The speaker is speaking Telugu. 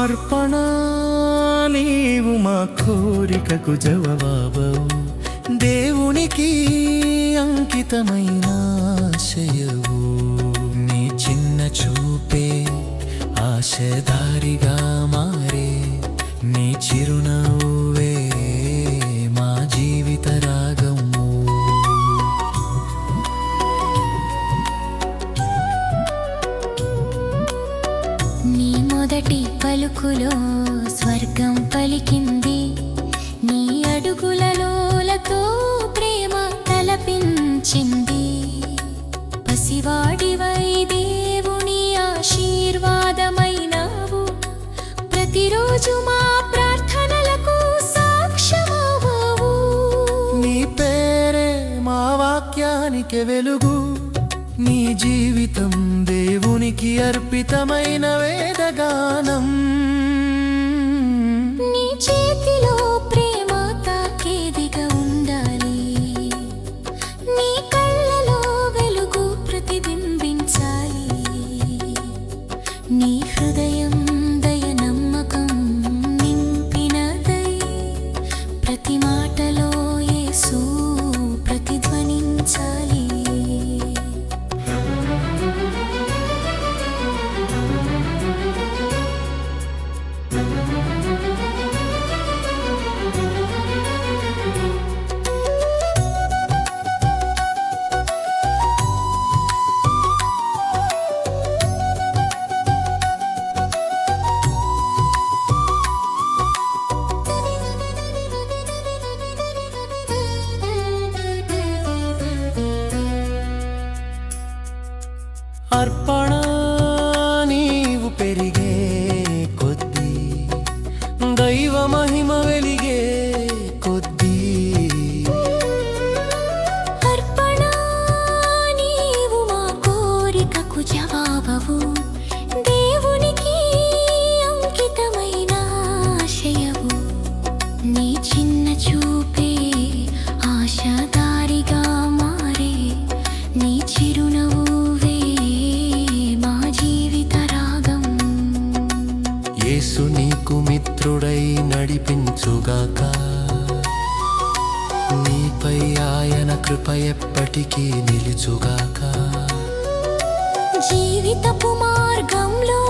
అర్పణ నీవు మా కోరికకు జవాబవు, దేవునికి అంకితమైన ఆశయవు. నీ చిన్న చూపే ఆశదారిగా మారే, నీ చిరునవ్వే మా జీవిత రాగము. నీ మొదటి పలుకులో స్వర్గం పలికింది, నీ అడుగులలోలతో ప్రేమ తలపించింది. పసివాడివై దేవుని ఆశీర్వాదమైనావు, ప్రతిరోజు మా ప్రార్థనలకు సాక్ష్యమవు. నీ పేరే మా వాక్యానికి వెలుగు, నీ జీవితం దేవునికి అర్పితమైన వేదగానం. నీ చేతిలో ప్రేమ తాకేదిగా ఉండాలి, నీ కళ్ళలో వెలుగు ప్రతిబింబించాలి. నీ హృదయం దయ నమ్మకం నింపినదై, ప్రతి మాటలో యేసు ప్రతిధ్వనించాలి. అర్పణ నీవు పెరిగే కొద్దీ, దైవ మహిమ వెలిగే కొద్దీ. అర్పణ నీవు మా కోరికకు జవాబవు, దేవునికి అంకితమైన ఆశయవు. నీ చిన్న చూపే ఆశదారిగా మారే, నీ చిరునవ్వే మా జీవిత రాగం. యేసు నీకు మిత్రుడై నడిపించుగాక, నీపై ఆయన కృప ఎప్పటికీ నిలుచుగాక. జీవితపు మార్గంలో